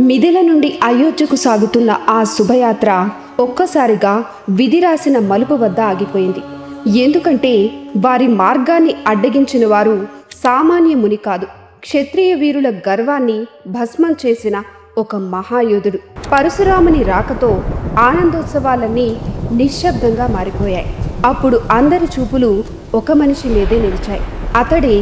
మిథిల నుండి అయోధ్యకు సాగుతున్న ఆ శుభయాత్ర ఒక్కసారిగా విధి రాసిన మలుపు వద్ద ఆగిపోయింది. ఎందుకంటే వారి మార్గాన్ని అడ్డగించిన వారు సామాన్య ముని కాదు, క్షత్రియ వీరుల గర్వాన్ని భస్మం చేసిన ఒక మహాయోధుడు. పరశురాముని రాకతో ఆనందోత్సవాలన్నీ నిశ్శబ్దంగా మారిపోయాయి. అప్పుడు అందరి చూపులు ఒక మనిషి మీదే నిలిచాయి. అతడే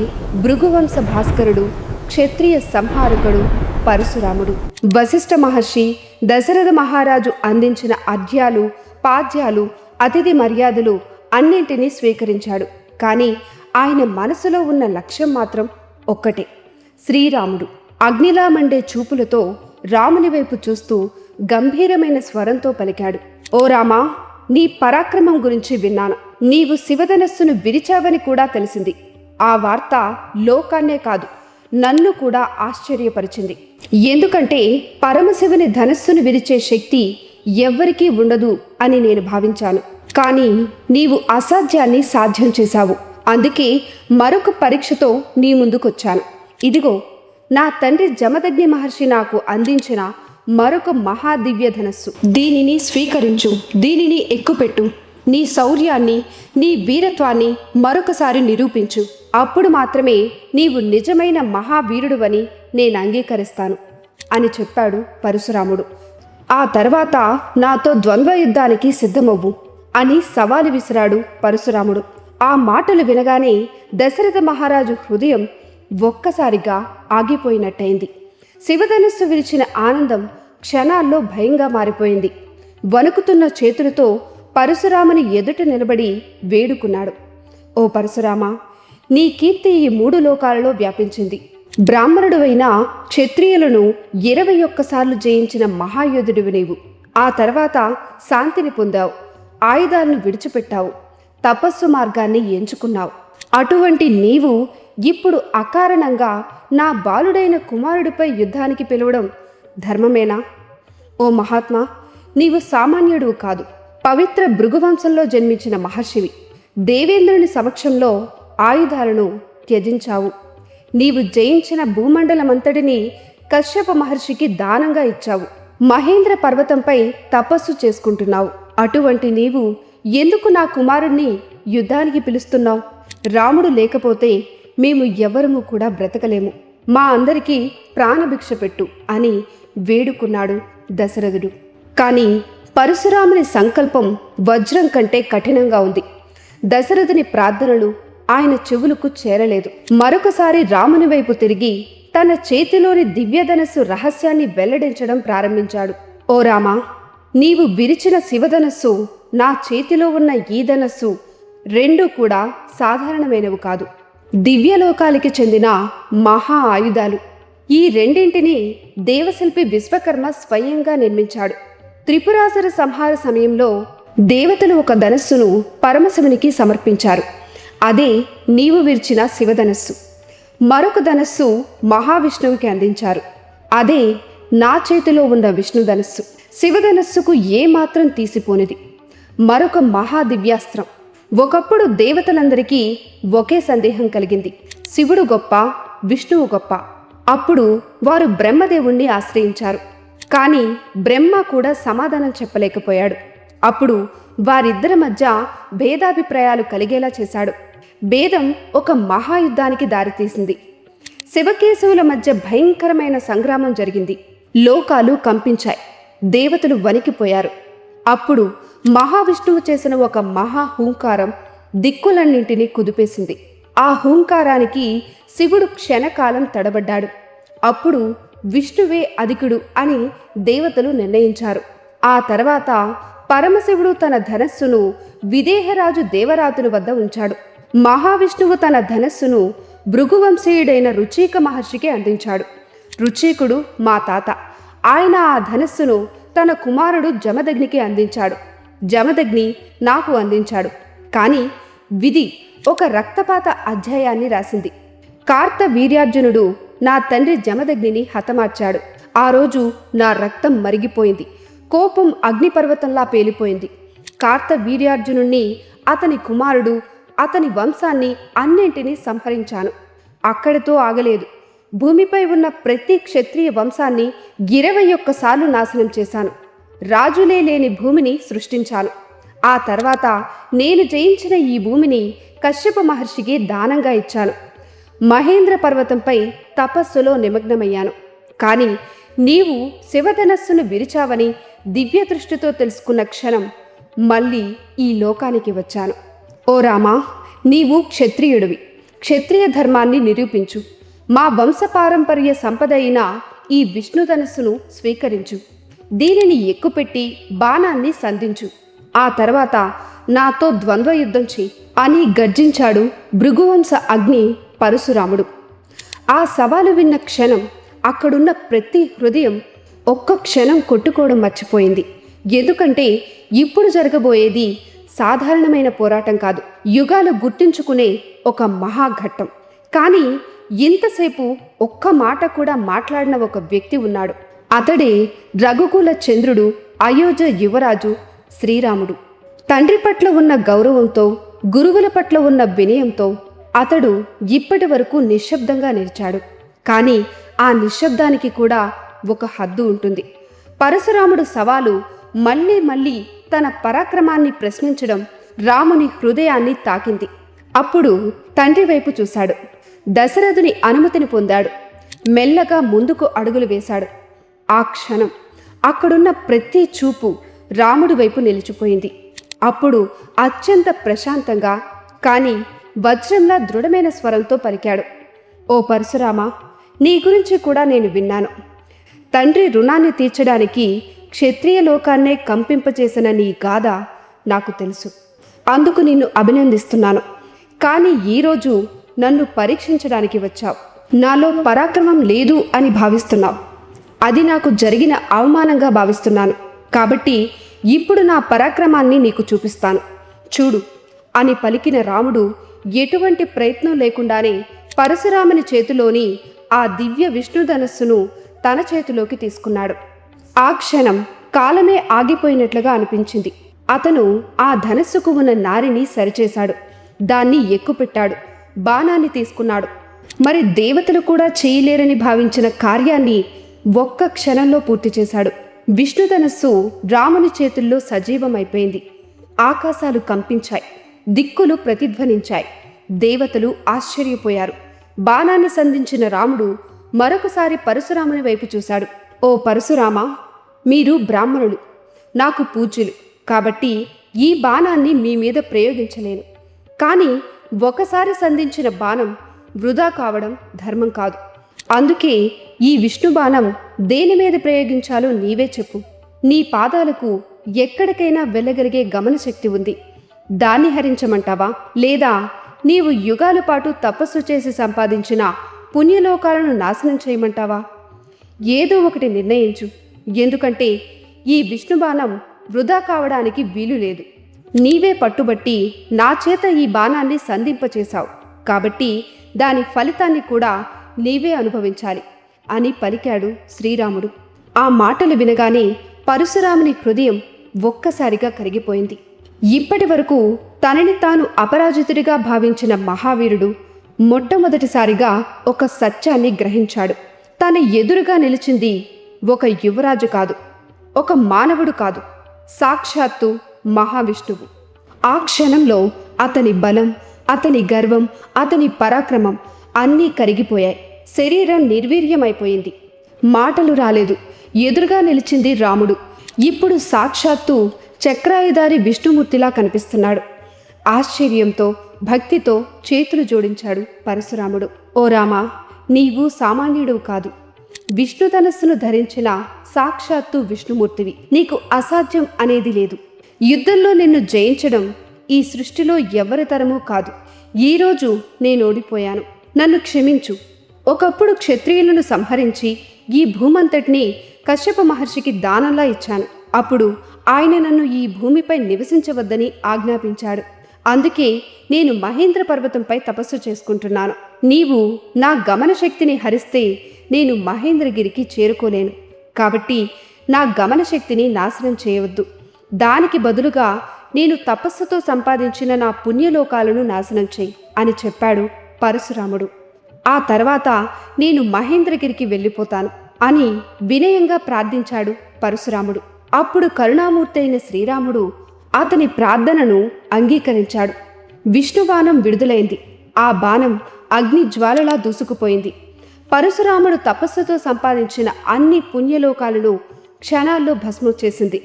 భృగువంశ భాస్కరుడు, క్షత్రియ సంహారకుడు పరశురాముడు. వశిష్ఠ మహర్షి దశరథ మహారాజు అందించిన అర్ఘ్యాలు, పాద్యాలు, అతిథి మర్యాదలు అన్నింటినీ స్వీకరించాడు. కానీ ఆయన మనసులో ఉన్న లక్ష్యం మాత్రం ఒక్కటే, శ్రీరాముడు. అగ్నిలా మండే చూపులతో రాముని వైపు చూస్తూ గంభీరమైన స్వరంతో పలికాడు, ఓ రామా, నీ పరాక్రమం గురించి విన్నాను. నీవు శివధనస్సును విరిచావని కూడా తెలిసింది. ఆ వార్త లోకాన్నే కాదు, నన్ను కూడా ఆశ్చర్యపరిచింది. ఎందుకంటే పరమశివుని ధనస్సును విరిచే శక్తి ఎవ్వరికీ ఉండదు అని నేను భావించాను. కానీ నీవు అసాధ్యాన్ని సాధ్యం చేశావు. అందుకే మరొక పరీక్షతో నీ ముందుకొచ్చాను. ఇదిగో నా తండ్రి జమదగ్ని మహర్షి నాకు అందించిన మరొక మహాదివ్య ధనస్సు. దీనిని స్వీకరించు, దీనిని ఎక్కుపెట్టు. నీ శౌర్యాన్ని, నీ వీరత్వాన్ని మరొకసారి నిరూపించు. అప్పుడు మాత్రమే నీవు నిజమైన మహావీరుడువని నేను అంగీకరిస్తాను అని చెప్పాడు పరశురాముడు. ఆ తర్వాత నాతో ద్వంద్వ యుద్ధానికి సిద్ధమవ్వు అని సవాలు విసిరాడు పరశురాముడు. ఆ మాటలు వినగానే దశరథ మహారాజు హృదయం ఒక్కసారిగా ఆగిపోయినట్టయింది. శివధనుస్సు విరిచిన ఆనందం క్షణాల్లో భయంగా మారిపోయింది. వణుకుతున్న చేతులతో పరశురాముని ఎదుట నిలబడి వేడుకున్నాడు, ఓ పరశురామా, నీ కీర్తి ఈ 3 లోకాలలో వ్యాపించింది. బ్రాహ్మణుడువైన క్షత్రియులను 21 సార్లు జయించిన మహాయోధుడివి నీవు. ఆ తర్వాత శాంతిని పొందావు, ఆయుధాలను విడిచిపెట్టావు, తపస్సు మార్గాన్ని ఎంచుకున్నావు. అటువంటి నీవు ఇప్పుడు అకారణంగా నా బాలుడైన కుమారుడిపై యుద్ధానికి పిలవడం ధర్మమేనా? ఓ మహాత్మా, నీవు సామాన్యుడు కాదు, పవిత్ర భృగువంశంలో జన్మించిన మహర్షివి. దేవేంద్రుని సమక్షంలో ఆయుధాలను త్యజించావు. నీవు జయించిన భూమండలమంతటిని కశ్యప మహర్షికి దానంగా ఇచ్చావు. మహేంద్ర పర్వతంపై తపస్సు చేసుకుంటున్నావు. అటువంటి నీవు ఎందుకు నా కుమారుణ్ణి యుద్ధానికి పిలుస్తున్నావు? రాముడు లేకపోతే మేము ఎవరము కూడా బ్రతకలేము. మా అందరికీ ప్రాణభిక్ష పెట్టు అని వేడుకున్నాడు దశరథుడు. కానీ పరశురాముని సంకల్పం వజ్రం కంటే కఠినంగా ఉంది. దశరథుని ప్రార్థనలు ఆయన చెవులకు చేరలేదు. మరొకసారి రాముని వైపు తిరిగి తన చేతిలోని దివ్యధనస్సు రహస్యాన్ని వెల్లడించడం ప్రారంభించాడు. ఓ రామా, నీవు విరిచిన శివధనస్సు, నా చేతిలో ఉన్న ఈ ధనస్సు రెండూ కూడా సాధారణమైనవి కాదు, దివ్యలోకాలకి చెందిన మహా ఆయుధాలు. ఈ రెండింటినీ దేవశిల్పి విశ్వకర్మ స్వయంగా నిర్మించాడు. త్రిపురాసుర సంహార సమయంలో దేవతలు ఒక ధనస్సును పరమశివునికి సమర్పించారు. అదే నీవు విరిచిన శివధనస్సు. మరొక ధనస్సు మహావిష్ణువుకి అందించారు. అదే నా చేతిలో ఉన్న విష్ణు ధనస్సు. శివధనస్సుకు ఏమాత్రం తీసిపోనిది, మరొక మహాదివ్యాస్త్రం. ఒకప్పుడు దేవతలందరికీ ఒకే సందేహం కలిగింది, శివుడు గొప్ప, విష్ణువు గొప్ప. అప్పుడు వారు బ్రహ్మదేవుణ్ణి ఆశ్రయించారు. కానీ బ్రహ్మ కూడా సమాధానం చెప్పలేకపోయాడు. అప్పుడు వారిద్దరి మధ్య భేదాభిప్రాయాలు కలిగేలా చేశాడు. భేదం ఒక మహాయుద్ధానికి దారితీసింది. శివకేశవుల మధ్య భయంకరమైన సంగ్రామం జరిగింది. లోకాలు కంపించాయి, దేవతలు వణికిపోయారు. అప్పుడు మహావిష్ణువు చేసిన ఒక మహా హూంకారం దిక్కులన్నింటినీ కుదిపేసింది. ఆ హూంకారానికి శివుడు క్షణకాలం తడబడ్డాడు. అప్పుడు విష్ణువే అధికుడు అని దేవతలు నిర్ణయించారు. ఆ తర్వాత పరమశివుడు తన ధనస్సును విదేహరాజు దేవరాతుని వద్ద ఉంచాడు. మహావిష్ణువు తన ధనస్సును భృగువంశీయుడైన రుచీక మహర్షికి అందించాడు. రుచీకుడు మా తాత. ఆయన ఆ ధనస్సును తన కుమారుడు జమదగ్నికి అందించాడు. జమదగ్ని నాకు అందించాడు. కానీ విధి ఒక రక్తపాత అధ్యాయాన్ని రాసింది. కార్త వీర్యార్జునుడు నా తండ్రి జమదగ్నిని హతమార్చాడు. ఆ రోజు నా రక్తం మరిగిపోయింది. కోపం అగ్నిపర్వతంలా పేలిపోయింది. కార్త వీర్యార్జునుణ్ణి, అతని కుమారుడు, అతని వంశాన్ని అన్నింటినీ సంహరించాను. అక్కడితో ఆగలేదు. భూమిపై ఉన్న ప్రతి క్షత్రియ వంశాన్ని 21 సార్లు నాశనం చేశాను. రాజులే లేని భూమిని సృష్టించాను. ఆ తర్వాత నేను జయించిన ఈ భూమిని కశ్యప మహర్షికి దానంగా ఇచ్చాను. మహేంద్ర పర్వతంపై తపస్సులో నిమగ్నమయ్యాను. కానీ నీవు శివధనస్సును విరిచావని దివ్య దృష్టితో తెలుసుకున్న క్షణం మళ్ళీ ఈ లోకానికి వచ్చాను. ఓ రామా, నీవు క్షత్రియుడివి. క్షత్రియ ధర్మాన్ని నిరూపించు. మా వంశపారంపర్య సంపద అయిన ఈ విష్ణుధనస్సును స్వీకరించు. దీనిని ఎక్కుపెట్టి బాణాన్ని సంధించు. ఆ తర్వాత నాతో ద్వంద్వ యుద్ధం చెయ్యి అని గర్జించాడు భృగువంశ అగ్ని పరశురాముడు. ఆ సవాలు విన్న క్షణం అక్కడున్న ప్రతి హృదయం ఒక్క క్షణం కొట్టుకోవడం మర్చిపోయింది. ఎందుకంటే ఇప్పుడు జరగబోయేది సాధారణమైన పోరాటం కాదు, యుగాలు గుర్తుంచుకునే ఒక మహాఘట్టం. కానీ ఇంతసేపు ఒక్క మాట కూడా మాట్లాడిన ఒక వ్యక్తి ఉన్నాడు. అతడే రఘుకుల చంద్రుడు, అయోధ్య యువరాజు శ్రీరాముడు. తండ్రి పట్ల ఉన్న గౌరవంతో, గురువుల పట్ల ఉన్న వినయంతో అతడు ఇప్పటి వరకు నిశ్శబ్దంగా నిలిచాడు. కానీ ఆ నిశ్శబ్దానికి కూడా ఒక హద్దు ఉంటుంది. పరశురాముడు సవాలు మళ్ళీ మళ్ళీ తన పరాక్రమాన్ని ప్రశ్నించడం రాముని హృదయాన్ని తాకింది. అప్పుడు తండ్రి వైపు చూశాడు. దశరథుని అనుమతిని పొందాడు. మెల్లగా ముందుకు అడుగులు వేశాడు. ఆ క్షణం అక్కడున్న ప్రతి చూపు రాముడి వైపు నిలిచిపోయింది. అప్పుడు అత్యంత ప్రశాంతంగా కానీ వజ్రంలా దృఢమైన స్వరంతో పలికాడు. ఓ పరశురామ, నీ గురించి కూడా నేను విన్నాను. తండ్రి రుణాన్ని తీర్చడానికి క్షత్రియ లోకాన్నే కంపింపచేసిన నీ గాథ నాకు తెలుసు. అందుకు నిన్ను అభినందిస్తున్నాను. కానీ ఈరోజు నన్ను పరీక్షించడానికి వచ్చావు. నాలో పరాక్రమం లేదు అని భావిస్తున్నావు. అది నాకు జరిగిన అవమానంగా భావిస్తున్నాను. కాబట్టి ఇప్పుడు నా పరాక్రమాన్ని నీకు చూపిస్తాను, చూడు అని పలికిన రాముడు ఎటువంటి ప్రయత్నం లేకుండానే పరశురాముని చేతిలోని ఆ దివ్య విష్ణుధనస్సును తన చేతిలోకి తీసుకున్నాడు. ఆ క్షణం కాలమే ఆగిపోయినట్లుగా అనిపించింది. అతను ఆ ధనస్సుకు ఉన్న నారిని సరిచేశాడు. దాన్ని ఎక్కుపెట్టాడు. బాణాన్ని తీసుకున్నాడు. మరి దేవతలు కూడా చేయలేరని భావించిన కార్యాన్ని ఒక్క క్షణంలో పూర్తి చేశాడు. విష్ణుధనస్సు రాముని చేతుల్లో సజీవమైపోయింది. ఆకాశాలు కంపించాయి. దిక్కులు ప్రతిధ్వనించాయి. దేవతలు ఆశ్చర్యపోయారు. బాణాన్ని సంధించిన రాముడు మరొకసారి పరశురాముని వైపు చూశాడు. ఓ పరశురామ, మీరు బ్రాహ్మణులు, నాకు పూజ్యులు. కాబట్టి ఈ బాణాన్ని మీ మీద ప్రయోగించలేను. కానీ ఒకసారి సంధించిన బాణం వృధా కావడం ధర్మం కాదు. అందుకే ఈ విష్ణు బాణం దేని మీద ప్రయోగించాలో నీవే చెప్పు. నీ పాదాలకు ఎక్కడికైనా వెళ్ళగలిగే గమనశక్తి ఉంది. దాన్ని హరించమంటావా, లేదా నీవు యుగాల పాటు తపస్సు చేసి సంపాదించిన పుణ్యలోకాలను నాశనం చేయమంటావా? ఏదో ఒకటి నిర్ణయించు. ఎందుకంటే ఈ విష్ణుబాణం వృధా కావడానికి వీలు లేదు. నీవే పట్టుబట్టి నా చేత ఈ బాణాన్ని సంధింపచేశావు. కాబట్టి దాని ఫలితాన్ని కూడా నీవే అనుభవించాలి అని పలికాడు శ్రీరాముడు. ఆ మాటలు వినగానే పరశురాముని హృదయం ఒక్కసారిగా కరిగిపోయింది. ఇప్పటి వరకు తనని తాను అపరాజితుడిగా భావించిన మహావీరుడు మొట్టమొదటిసారిగా ఒక సత్యాన్ని గ్రహించాడు. తన ఎదురుగా నిలిచింది ఒక యువరాజు కాదు, ఒక మానవుడు కాదు, సాక్షాత్తు మహావిష్ణువు. ఆ క్షణంలో అతని బలం, అతని గర్వం, అతని పరాక్రమం అన్నీ కరిగిపోయాయి. శరీరం నిర్వీర్యమైపోయింది. మాటలు రాలేదు. ఎదురుగా నిలిచింది రాముడు. ఇప్పుడు సాక్షాత్తు చక్రాయుధారి విష్ణుమూర్తిలా కనిపిస్తున్నాడు. ఆశ్చర్యంతో, భక్తితో చేతులు జోడించాడు పరశురాముడు. ఓ రామా, నీవు సామాన్యుడు కాదు. విష్ణుధనస్సును ధరించిన సాక్షాత్తు విష్ణుమూర్తివి. నీకు అసాధ్యం అనేది లేదు. యుద్ధంలో నిన్ను జయించడం ఈ సృష్టిలో ఎవరి తరమూ కాదు. ఈరోజు నేను ఓడిపోయాను. నన్ను క్షమించు. ఒకప్పుడు క్షత్రియులను సంహరించి ఈ భూమంతటిని కశ్యప మహర్షికి దానంలా ఇచ్చాను. అప్పుడు ఆయన నన్ను ఈ భూమిపై నివసించవద్దని ఆజ్ఞాపించాడు. అందుకే నేను మహేంద్ర పర్వతంపై తపస్సు చేసుకుంటున్నాను. నీవు నా గమన శక్తిని హరిస్తే నేను మహేంద్రగిరికి చేరుకోలేను. కాబట్టి నా గమన శక్తిని నాశనం చేయవద్దు. దానికి బదులుగా నేను తపస్సుతో సంపాదించిన నా పుణ్యలోకాలను నాశనం చేయి అని చెప్పాడు పరశురాముడు. ఆ తర్వాత నేను మహేంద్రగిరికి వెళ్ళిపోతాను అని వినయంగా ప్రార్థించాడు పరశురాముడు. అప్పుడు కరుణామూర్తి అయిన శ్రీరాముడు అతని ప్రార్థనను అంగీకరించాడు. విష్ణుబాణం విడుదలైంది. ఆ బాణం అగ్ని జ్వాలలా దూసుకుపోయింది. పరశురాముడు తపస్సుతో సంపాదించిన అన్ని పుణ్యలోకాలను క్షణాల్లో భస్మం చేసింది.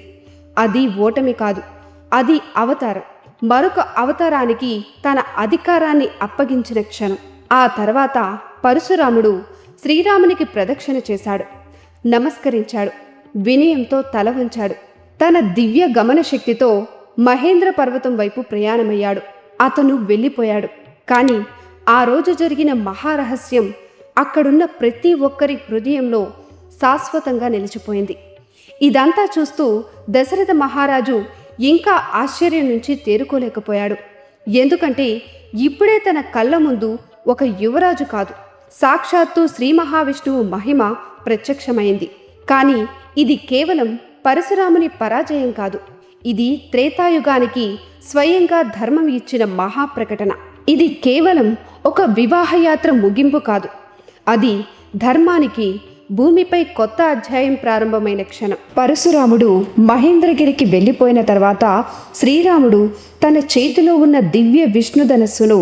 అది ఓటమి కాదు, అది అవతారం. మరొక అవతారానికి తన అధికారాన్ని అప్పగించిన క్షణం. ఆ తర్వాత పరశురాముడు శ్రీరామునికి ప్రదక్షిణ చేశాడు, నమస్కరించాడు, వినయంతో తల వంచాడు. తన దివ్య గమన శక్తితో మహేంద్ర పర్వతం వైపు ప్రయాణమయ్యాడు. అతను వెళ్ళిపోయాడు. కానీ ఆ రోజు జరిగిన మహారహస్యం అక్కడున్న ప్రతి ఒక్కరి హృదయంలో శాశ్వతంగా నిలిచిపోయింది. ఇదంతా చూస్తూ దశరథ మహారాజు ఇంకా ఆశ్చర్యం నుంచి తేరుకోలేకపోయాడు. ఎందుకంటే ఇప్పుడే తన కళ్ళ ముందు ఒక యువరాజు కాదు, సాక్షాత్తు శ్రీ మహావిష్ణువు మహిమ ప్రత్యక్షమైంది. కానీ ఇది కేవలం పరశురాముని పరాజయం కాదు, ఇది త్రేతాయుగానికి స్వయంగా ధర్మం ఇచ్చిన మహాప్రకటన. ఇది కేవలం ఒక వివాహయాత్ర ముగింపు కాదు, అది ధర్మానికి భూమిపై కొత్త అధ్యాయం ప్రారంభమైన క్షణం. పరశురాముడు మహేంద్రగిరికి వెళ్ళిపోయిన తర్వాత శ్రీరాముడు తన చేతిలో ఉన్న దివ్య విష్ణుధనస్సును,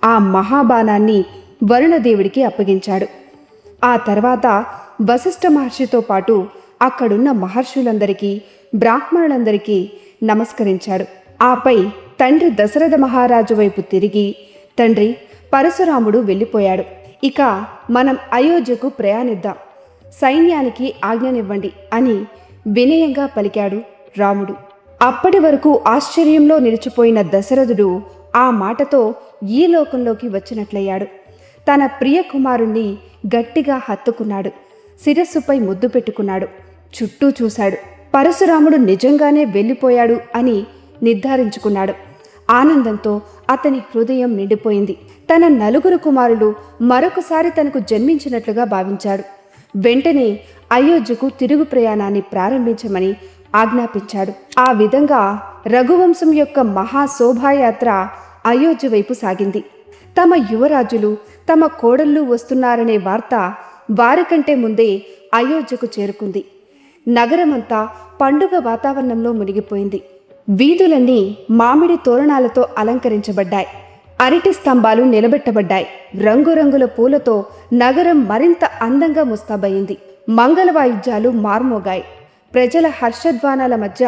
ఆ మహాబాణాన్ని వరుణదేవుడికి అప్పగించాడు. ఆ తర్వాత వశిష్ఠ మహర్షితో పాటు అక్కడున్న మహర్షులందరికీ, బ్రాహ్మణులందరికీ నమస్కరించాడు. ఆపై తండ్రి దశరథ మహారాజు వైపు తిరిగి, తండ్రి, పరశురాముడు వెళ్ళిపోయాడు, ఇక మనం అయోధ్యకు ప్రయాణిద్దాం, సైన్యానికి ఆజ్ఞనివ్వండి అని వినయంగా పలికాడు రాముడు. అప్పటి వరకు ఆశ్చర్యంలో నిలిచిపోయిన దశరథుడు ఆ మాటతో ఈ లోకంలోకి వచ్చినట్లయ్యాడు. తన ప్రియ కుమారుణ్ణి గట్టిగా హత్తుకున్నాడు, శిరస్సుపై ముద్దు పెట్టుకున్నాడు, చుట్టూ చూశాడు. పరశురాముడు నిజంగానే వెళ్ళిపోయాడు అని నిర్ధారించుకున్నాడు. ఆనందంతో అతని హృదయం నిండిపోయింది. తన నలుగురు కుమారులు మరొకసారి తనకు జన్మించినట్లుగా భావించాడు. వెంటనే అయోధ్యకు తిరుగు ప్రయాణాన్ని ప్రారంభించమని ఆజ్ఞాపించాడు. ఆ విధంగా రఘువంశం యొక్క మహాశోభాయాత్ర అయోధ్య వైపు సాగింది. తమ యువరాజులు, తమ కోడళ్ళు వస్తున్నారనే వార్త వారికంటే ముందే అయోధ్యకు చేరుకుంది. నగరమంతా పండుగ వాతావరణంలో మునిగిపోయింది. వీధులన్నీ మామిడి తోరణాలతో అలంకరించబడ్డాయి. అరటి స్తంభాలు నిలబెట్టబడ్డాయి. రంగురంగుల పూలతో నగరం మరింత అందంగా ముస్తాబయింది. మంగళవాయిద్యాలు మార్మోగాయి. ప్రజల హర్షధ్వానాల మధ్య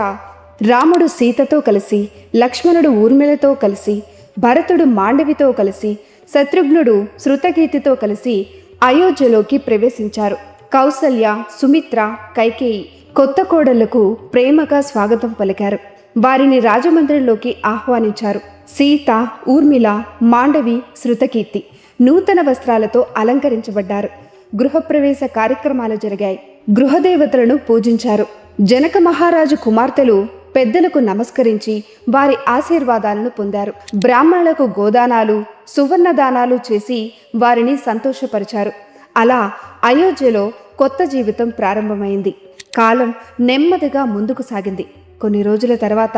రాముడు సీతతో కలిసి, లక్ష్మణుడు ఊర్మిళతో కలిసి, భరతుడు మాండవితో కలిసి, శత్రుఘ్నుడు శృతకీర్తితో కలిసి అయోధ్యలోకి ప్రవేశించారు. కౌసల్య, సుమిత్ర, కైకేయి కొత్త కోడళ్లకు ప్రేమగా స్వాగతం పలికారు. వారిని రాజమందిరంలోకి ఆహ్వానించారు. సీత, ఊర్మిళ, మాండవి, శృతకీర్తి నూతన వస్త్రాలతో అలంకరించబడ్డారు. గృహప్రవేశ కార్యక్రమాలు జరిగాయి. గృహదేవతలను పూజించారు. జనక మహారాజు కుమార్తెలు పెద్దలకు నమస్కరించి వారి ఆశీర్వాదాలను పొందారు. బ్రాహ్మణులకు గోదానాలు, సువర్ణదానాలు చేసి వారిని సంతోషపరిచారు. అలా అయోధ్యలో కొత్త జీవితం ప్రారంభమైంది. కాలం నెమ్మదిగా ముందుకు సాగింది. కొన్ని రోజుల తర్వాత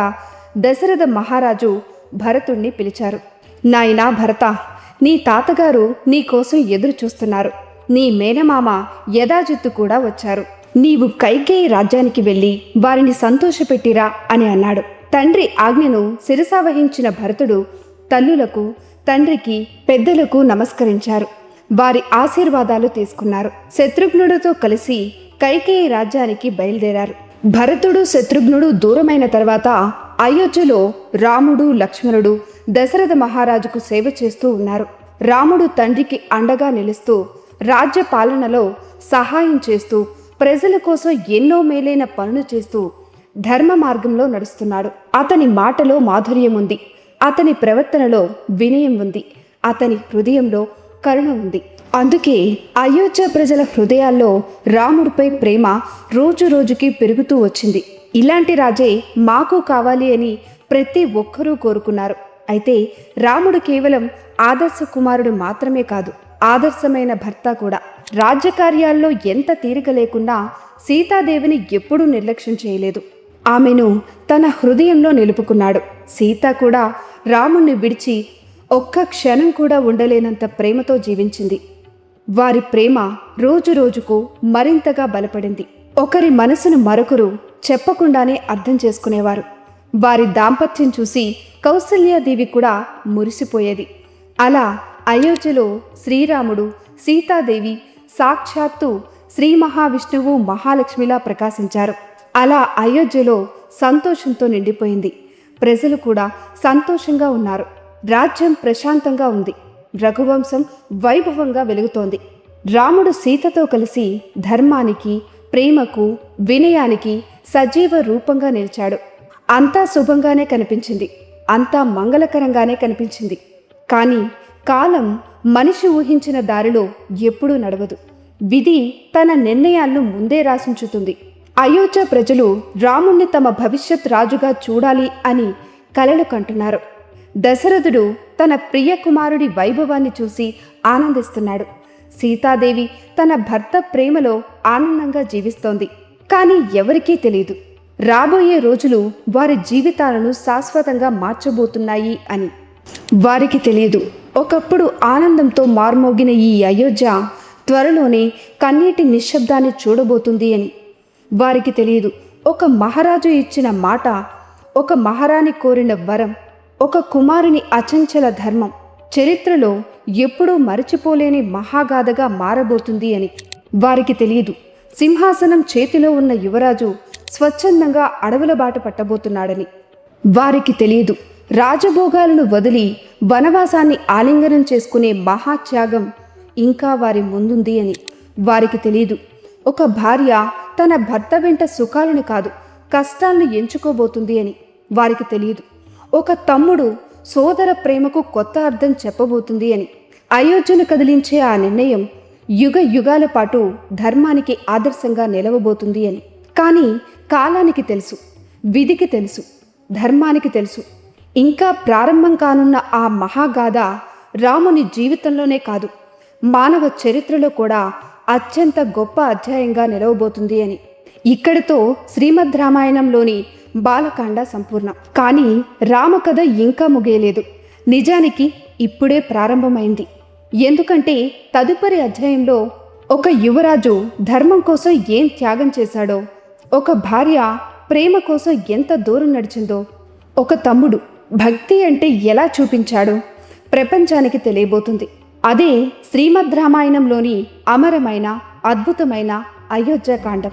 దశరథ మహారాజు భరతుణ్ణి పిలిచారు. నాయనా భరత, నీ తాతగారు నీ కోసం ఎదురు చూస్తున్నారు. నీ మేనమామ యదాజిత్తు కూడా వచ్చారు. నీవు కైకేయి రాజ్యానికి వెళ్ళి వారిని సంతోషపెట్టిరా అని అన్నాడు. తండ్రి ఆజ్ఞను శిరసావహించిన భరతుడు తల్లులకు, తండ్రికి, పెద్దలకు నమస్కరించారు. వారి ఆశీర్వాదాలు తీసుకున్నారు. శత్రుఘ్నుడితో కలిసి కైకేయి రాజ్యానికి బయలుదేరారు. భరతుడు, శత్రుఘ్నుడు దూరమైన తర్వాత అయోధ్యలో రాముడు, లక్ష్మణుడు దశరథ మహారాజుకు సేవ చేస్తూ ఉన్నారు. రాముడు తండ్రికి అండగా నిలుస్తూ, రాజ్య పాలనలో సహాయం చేస్తూ, ప్రజల కోసం ఎన్నో మేలైన పనులు చేస్తూ ధర్మ మార్గంలో నడుస్తున్నాడు. అతని మాటలో మాధుర్యం ఉంది. అతని ప్రవర్తనలో వినయం ఉంది. అతని హృదయంలో కరుణ ఉంది. అందుకే అయోధ్య ప్రజల హృదయాల్లో రాముడిపై ప్రేమ రోజు రోజుకి పెరుగుతూ వచ్చింది. ఇలాంటి రాజే మాకు కావాలి అని ప్రతి ఒక్కరూ కోరుకున్నారు. అయితే రాముడు కేవలం ఆదర్శ కుమారుడు మాత్రమే కాదు, ఆదర్శమైన భర్త కూడా. రాజ్యకార్యాల్లో ఎంత తీరిక లేకున్నా సీతాదేవిని ఎప్పుడూ నిర్లక్ష్యం చేయలేదు. ఆమెను తన హృదయంలో నిలుపుకున్నాడు. సీత కూడా రాముణ్ణి విడిచి ఒక్క క్షణం కూడా ఉండలేనంత ప్రేమతో జీవించింది. వారి ప్రేమ రోజురోజుకు మరింతగా బలపడింది. ఒకరి మనసును మరొకరు చెప్పకుండానే అర్థం చేసుకునేవారు. వారి దాంపత్యం చూసి కౌసల్యాదేవి కూడా మురిసిపోయేది. అలా అయోధ్యలో శ్రీరాముడు, సీతాదేవి సాక్షాత్తు శ్రీ మహావిష్ణువు, మహాలక్ష్మిలా ప్రకాశించారు. అలా అయోధ్యలో సంతోషంతో నిండిపోయింది. ప్రజలు కూడా సంతోషంగా ఉన్నారు. రాజ్యం ప్రశాంతంగా ఉంది. రఘువంశం వైభవంగా వెలుగుతోంది. రాముడు సీతతో కలిసి ధర్మానికి, ప్రేమకు, వినయానికి సజీవ రూపంగా నిలిచాడు. అంతా శుభంగానే కనిపించింది. అంతా మంగళకరంగానే కనిపించింది. కానీ కాలం మనిషి ఊహించిన దారిలో ఎప్పుడూ నడవదు. విధి తన నిర్ణయాలను ముందే రాసించుతుంది. అయోధ్య ప్రజలు రాముణ్ణి తమ భవిష్యత్ రాజుగా చూడాలి అని కలలు కంటున్నారు. దశరథుడు తన ప్రియ కుమారుడి వైభవాన్ని చూసి ఆనందిస్తున్నాడు. సీతాదేవి తన భర్త ప్రేమలో ఆనందంగా జీవిస్తోంది. కానీ ఎవరికీ తెలియదు రాబోయే రోజులు వారి జీవితాలను శాశ్వతంగా మార్చబోతున్నాయి అని. వారికి తెలియదు ఒకప్పుడు ఆనందంతో మార్మోగిన ఈ అయోధ్య త్వరలోనే కన్నీటి నిశ్శబ్దాన్ని చూడబోతుంది అని. వారికి తెలియదు ఒక మహారాజు ఇచ్చిన మాట, ఒక మహారాణి కోరిన వరం, ఒక కుమారుని అచంచల ధర్మం చరిత్రలో ఎప్పుడూ మరచిపోలేని మహాగాథగా మారబోతుంది అని. వారికి తెలియదు సింహాసనం చేతిలో ఉన్న యువరాజు స్వచ్ఛందంగా అడవుల బాట పట్టబోతున్నాడని. వారికి తెలియదు రాజభోగాలను వదిలి వనవాసాన్ని ఆలింగనం చేసుకునే మహాత్యాగం ఇంకా వారి ముందుంది అని. వారికి తెలియదు ఒక భార్య తన భర్త వెంట సుఖాలను కాదు కష్టాలను ఎంచుకోబోతుంది అని. వారికి తెలియదు ఒక తమ్ముడు సోదర ప్రేమకు కొత్త అర్థం చెప్పబోతుంది అని. అయోధ్యను కదిలించే ఆ నిర్ణయం యుగ యుగాల పాటు ధర్మానికి ఆదర్శంగా నిలవబోతుంది అని. కానీ కాలానికి తెలుసు, విధికి తెలుసు, ధర్మానికి తెలుసు ఇంకా ప్రారంభం కానున్న ఆ మహాగాథ రాముని జీవితంలోనే కాదు మానవ చరిత్రలో కూడా అత్యంత గొప్ప అధ్యాయంగా నిలవబోతుంది అని. ఇక్కడితో శ్రీమద్ రామాయణంలోని బాలకాండ సంపూర్ణం. కానీ రామకథ ఇంకా ముగియలేదు. నిజానికి ఇప్పుడే ప్రారంభమైంది. ఎందుకంటే తదుపరి అధ్యాయంలో ఒక యువరాజు ధర్మం కోసం ఏం త్యాగం చేశాడో, ఒక భార్య ప్రేమ కోసం ఎంత దూరం నడిచిందో, ఒక తమ్ముడు భక్తి అంటే ఎలా చూపించాడో ప్రపంచానికి తెలియబోతుంది. అదే శ్రీమద్ రామాయణంలోని అమరమైన అద్భుతమైన అయోధ్యకాండం.